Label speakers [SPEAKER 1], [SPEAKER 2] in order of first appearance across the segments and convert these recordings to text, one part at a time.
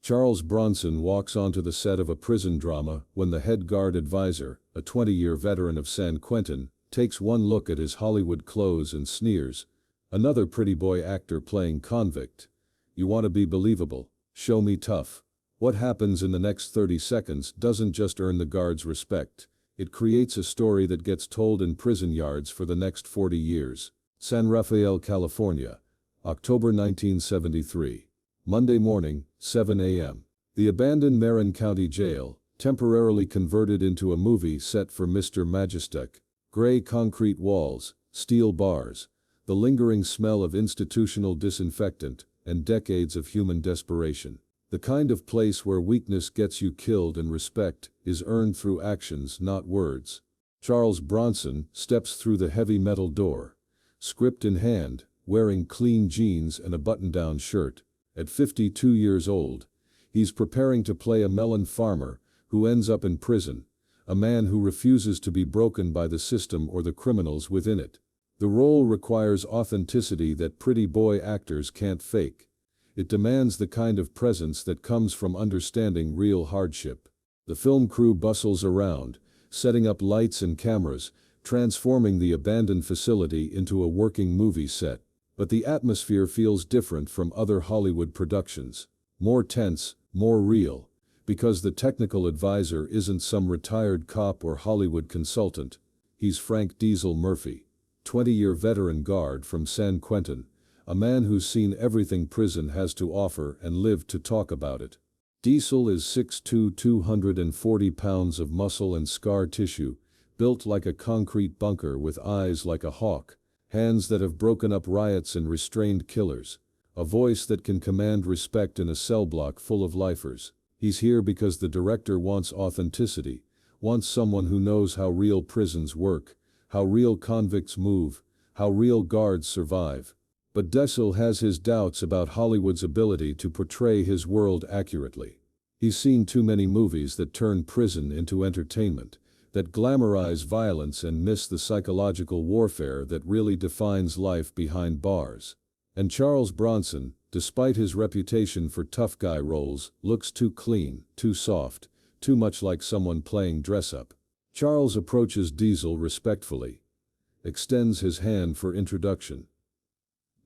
[SPEAKER 1] Charles Bronson walks onto the set of a prison drama when the head guard advisor, a 20-year veteran of San Quentin, takes one look at his Hollywood clothes and sneers. Another pretty boy actor playing convict. You want to be believable? Show me tough. What happens in the next 30 seconds doesn't just earn the guards' respect. It creates a story that gets told in prison yards for the next 40 years. San Rafael, California, October 1973. Monday morning, 7 a.m. The abandoned Marin County Jail, temporarily converted into a movie set for Mr. Majestic. Gray concrete walls, steel bars, the lingering smell of institutional disinfectant, and decades of human desperation. The kind of place where weakness gets you killed and respect is earned through actions, not words. Charles Bronson steps through the heavy metal door, script in hand, wearing clean jeans and a button-down shirt. At 52 years old, he's preparing to play a melon farmer who ends up in prison, a man who refuses to be broken by the system or the criminals within it. The role requires authenticity that pretty boy actors can't fake. It demands the kind of presence that comes from understanding real hardship. The film crew bustles around, setting up lights and cameras, transforming the abandoned facility into a working movie set. But the atmosphere feels different from other Hollywood productions. More tense, more real. Because the technical advisor isn't some retired cop or Hollywood consultant. He's Frank Diesel Murphy, 20-year veteran guard from San Quentin, a man who's seen everything prison has to offer and lived to talk about it. Diesel is 6'2", 240 pounds of muscle and scar tissue, built like a concrete bunker with eyes like a hawk. Hands that have broken up riots and restrained killers. A voice that can command respect in a cell block full of lifers. He's here because the director wants authenticity, wants someone who knows how real prisons work, how real convicts move, how real guards survive. But Diesel has his doubts about Hollywood's ability to portray his world accurately. He's seen too many movies that turn prison into entertainment, that glamorize violence and miss the psychological warfare that really defines life behind bars. And Charles Bronson, despite his reputation for tough guy roles, looks too clean, too soft, too much like someone playing dress-up. Charles approaches Diesel respectfully, extends his hand for introduction.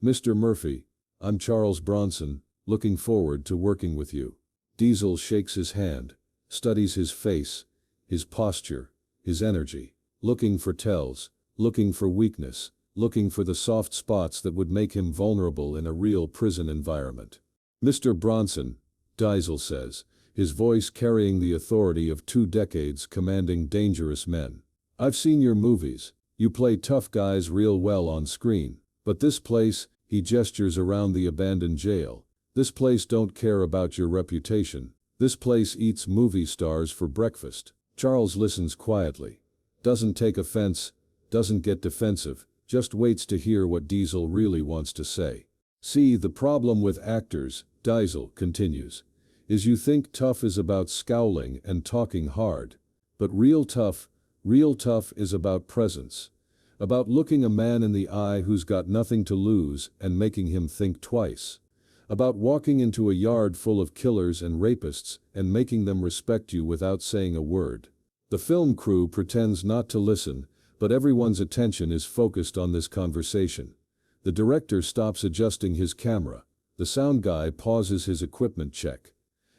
[SPEAKER 1] Mr. Murphy, I'm Charles Bronson, looking forward to working with you. Diesel shakes his hand, studies his face, his posture, his energy, looking for tells, looking for weakness, looking for the soft spots that would make him vulnerable in a real prison environment. Mr. Bronson, Diesel says, his voice carrying the authority of 2 decades commanding dangerous men. I've seen your movies. You play tough guys real well on screen. But this place, he gestures around the abandoned jail. This place don't care about your reputation. This place eats movie stars for breakfast. Charles listens quietly. Doesn't take offense, doesn't get defensive, just waits to hear what Diesel really wants to say. See, the problem with actors, Diesel continues, is you think tough is about scowling and talking hard. But real tough is about presence. About looking a man in the eye who's got nothing to lose and making him think twice. About walking into a yard full of killers and rapists and making them respect you without saying a word. The film crew pretends not to listen, but everyone's attention is focused on this conversation. The director stops adjusting his camera. The sound guy pauses his equipment check.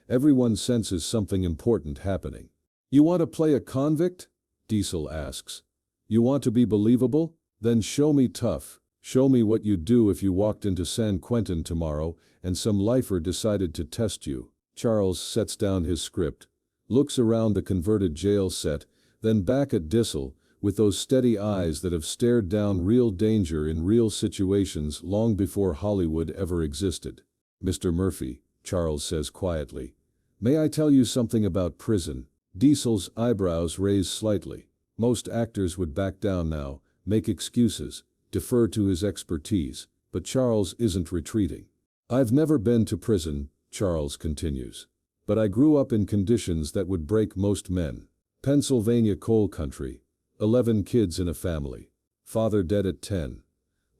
[SPEAKER 1] Everyone senses something important happening. You want to play a convict? Diesel asks. You want to be believable? Then show me tough. Show me what you'd do if you walked into San Quentin tomorrow and some lifer decided to test you. Charles sets down his script, looks around the converted jail set, then back at Diesel, with those steady eyes that have stared down real danger in real situations long before Hollywood ever existed. Mr. Murphy, Charles says quietly, may I tell you something about prison? Diesel's eyebrows raise slightly. Most actors would back down now, make excuses, defer to his expertise, but Charles isn't retreating. I've never been to prison, Charles continues. But I grew up in conditions that would break most men. Pennsylvania coal country. 11 kids in a family. Father dead at 10.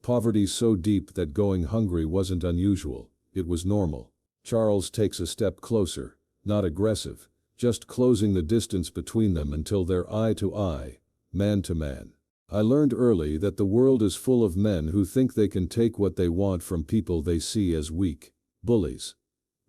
[SPEAKER 1] Poverty so deep that going hungry wasn't unusual, it was normal. Charles takes a step closer, not aggressive, just closing the distance between them until they're eye to eye, man to man. I learned early that the world is full of men who think they can take what they want from people they see as weak, bullies,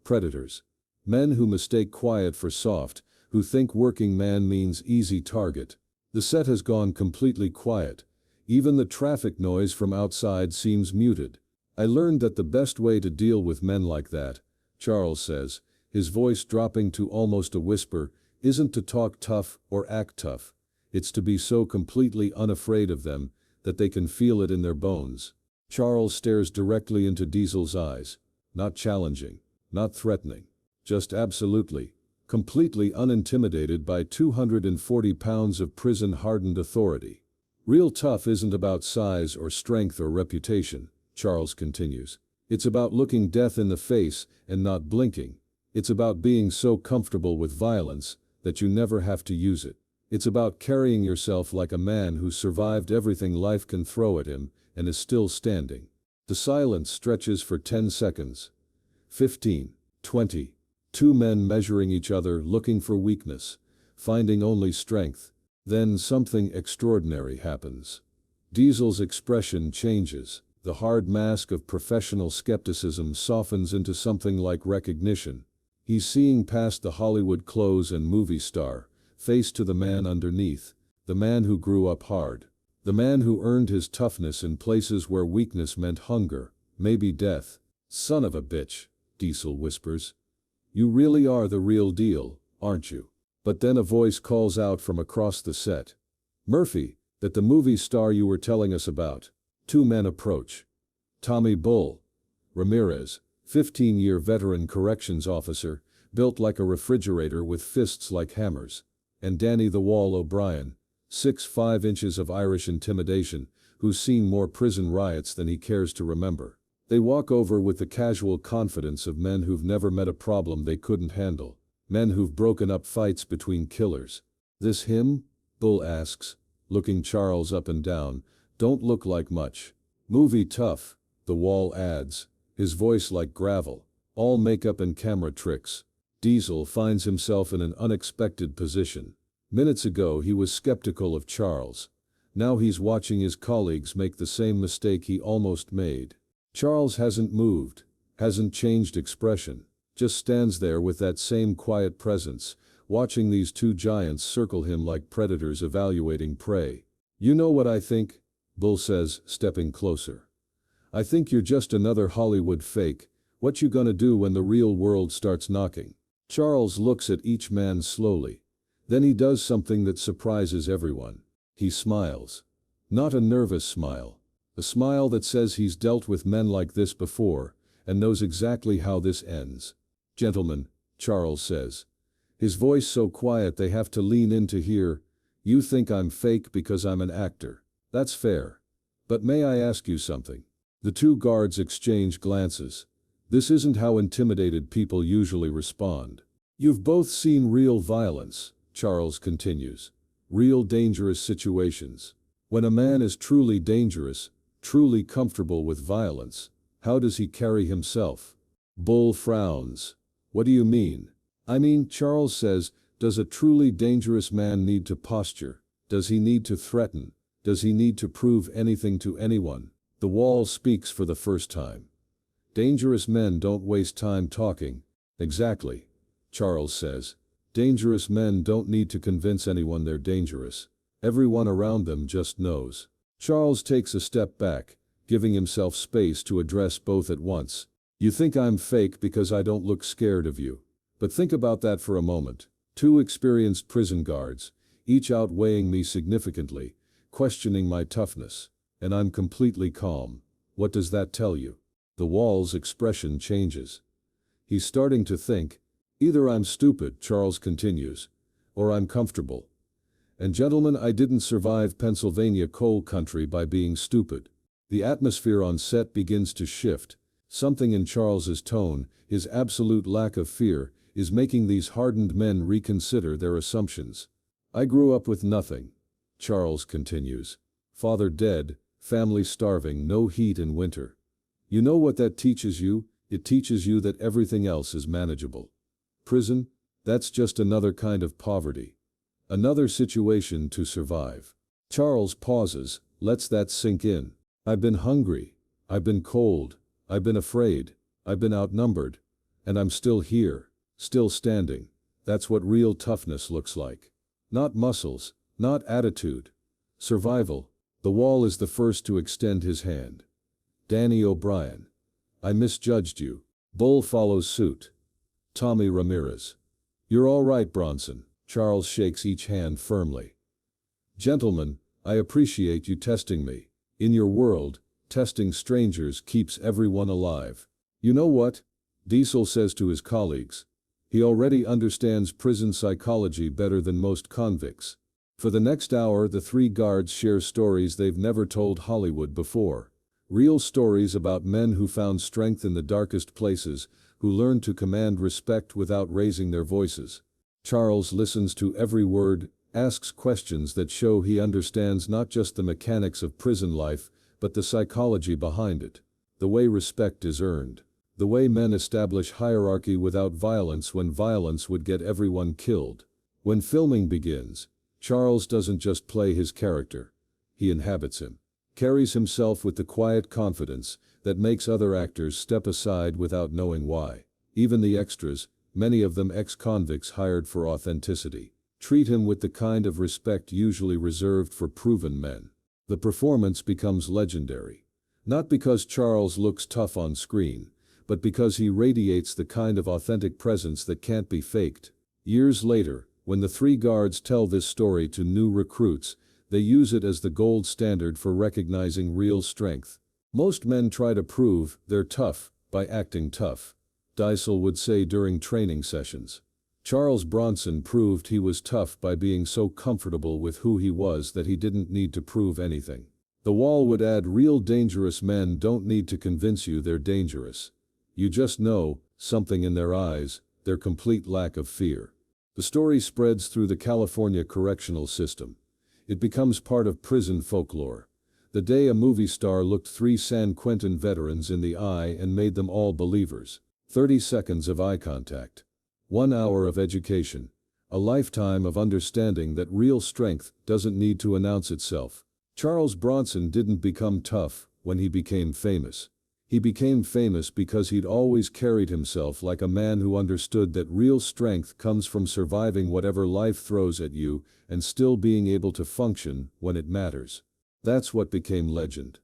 [SPEAKER 1] predators. Men who mistake quiet for soft, who think working man means easy target. The set has gone completely quiet. Even the traffic noise from outside seems muted. I learned that the best way to deal with men like that, Charles says, his voice dropping to almost a whisper, isn't to talk tough or act tough. It's to be so completely unafraid of them that they can feel it in their bones. Charles stares directly into Diesel's eyes, not challenging, not threatening, just absolutely, completely unintimidated by 240 pounds of prison-hardened authority. Real tough isn't about size or strength or reputation, Charles continues. It's about looking death in the face and not blinking. It's about being so comfortable with violence that you never have to use it. It's about carrying yourself like a man who's survived everything life can throw at him and is still standing. The silence stretches for 10 seconds. 15, 20. Two men measuring each other, looking for weakness, finding only strength. Then something extraordinary happens. Diesel's expression changes. The hard mask of professional skepticism softens into something like recognition. He's seeing past the Hollywood clothes and movie star, face to the man underneath, the man who grew up hard, the man who earned his toughness in places where weakness meant hunger, maybe death. Son of a bitch, Diesel whispers. You really are the real deal, aren't you? But then a voice calls out from across the set. Murphy, that the movie star you were telling us about. Two men approach. Tommy Bull Ramirez, 15-year veteran corrections officer, built like a refrigerator with fists like hammers. And Danny the Wall O'Brien, 6'5" inches of Irish intimidation, who's seen more prison riots than he cares to remember. They walk over with the casual confidence of men who've never met a problem they couldn't handle, men who've broken up fights between killers. This him? Bull asks, looking Charles up and down. Don't look like much. Movie tough, the Wall adds, his voice like gravel. All makeup and camera tricks. Diesel finds himself in an unexpected position. Minutes ago he was skeptical of Charles. Now he's watching his colleagues make the same mistake he almost made. Charles hasn't moved, hasn't changed expression, just stands there with that same quiet presence, watching these two giants circle him like predators evaluating prey. You know what I think? Bull says, stepping closer. I think you're just another Hollywood fake. What you gonna do when the real world starts knocking? Charles looks at each man slowly. Then he does something that surprises everyone. He smiles. Not a nervous smile. A smile that says he's dealt with men like this before, and knows exactly how this ends. Gentlemen, Charles says. His voice so quiet they have to lean in to hear. You think I'm fake because I'm an actor. That's fair. But may I ask you something? The two guards exchange glances. This isn't how intimidated people usually respond. You've both seen real violence, Charles continues. Real dangerous situations. When a man is truly dangerous, truly comfortable with violence, how does he carry himself? Bull frowns. What do you mean? I mean, Charles says, does a truly dangerous man need to posture? Does he need to threaten? Does he need to prove anything to anyone? The Wall speaks for the first time. Dangerous men don't waste time talking. Exactly, Charles says. Dangerous men don't need to convince anyone they're dangerous. Everyone around them just knows. Charles takes a step back, giving himself space to address both at once. You think I'm fake because I don't look scared of you. But think about that for a moment. Two experienced prison guards, each outweighing me significantly, questioning my toughness. And I'm completely calm. What does that tell you? The Wall's expression changes. He's starting to think. Either I'm stupid, Charles continues, or I'm comfortable. And gentlemen, I didn't survive Pennsylvania coal country by being stupid. The atmosphere on set begins to shift. Something in Charles's tone, his absolute lack of fear, is making these hardened men reconsider their assumptions. I grew up with nothing, Charles continues. Father dead, family starving, no heat in winter. You know what that teaches you? It teaches you that everything else is manageable. Prison? That's just another kind of poverty. Another situation to survive. Charles pauses, lets that sink in. I've been hungry. I've been cold. I've been afraid. I've been outnumbered. And I'm still here, still standing. That's what real toughness looks like. Not muscles, not attitude. Survival. The wall is the first to extend his hand. Danny O'Brien. I misjudged you. Bull follows suit. Tommy Ramirez. You're all right, Bronson. Charles shakes each hand firmly. Gentlemen, I appreciate you testing me. In your world, testing strangers keeps everyone alive. You know what? Diesel says to his colleagues. He already understands prison psychology better than most convicts. For the next hour, the three guards share stories they've never told Hollywood before. Real stories about men who found strength in the darkest places, who learned to command respect without raising their voices. Charles listens to every word, asks questions that show he understands not just the mechanics of prison life, but the psychology behind it. The way respect is earned. The way men establish hierarchy without violence when violence would get everyone killed. When filming begins, Charles doesn't just play his character. He inhabits him. Carries himself with the quiet confidence that makes other actors step aside without knowing why. Even the extras, many of them ex-convicts hired for authenticity, treat him with the kind of respect usually reserved for proven men. The performance becomes legendary. Not because Charles looks tough on screen, but because he radiates the kind of authentic presence that can't be faked. Years later, when the three guards tell this story to new recruits, they use it as the gold standard for recognizing real strength. Most men try to prove they're tough by acting tough. Diesel would say during training sessions. Charles Bronson proved he was tough by being so comfortable with who he was that he didn't need to prove anything. The Wall would add, real dangerous men don't need to convince you they're dangerous. You just know, something in their eyes, their complete lack of fear. The story spreads through the California correctional system. It becomes part of prison folklore. The day a movie star looked 3 San Quentin veterans in the eye and made them all believers. 30 seconds of eye contact. 1 hour of education. A lifetime of understanding that real strength doesn't need to announce itself. Charles Bronson didn't become tough when he became famous. He became famous because he'd always carried himself like a man who understood that real strength comes from surviving whatever life throws at you and still being able to function when it matters. That's what became legend.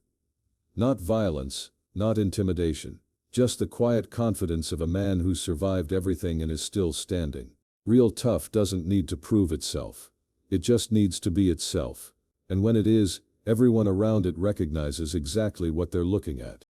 [SPEAKER 1] Not violence, not intimidation. Just the quiet confidence of a man who survived everything and is still standing. Real tough doesn't need to prove itself. It just needs to be itself. And when it is, everyone around it recognizes exactly what they're looking at.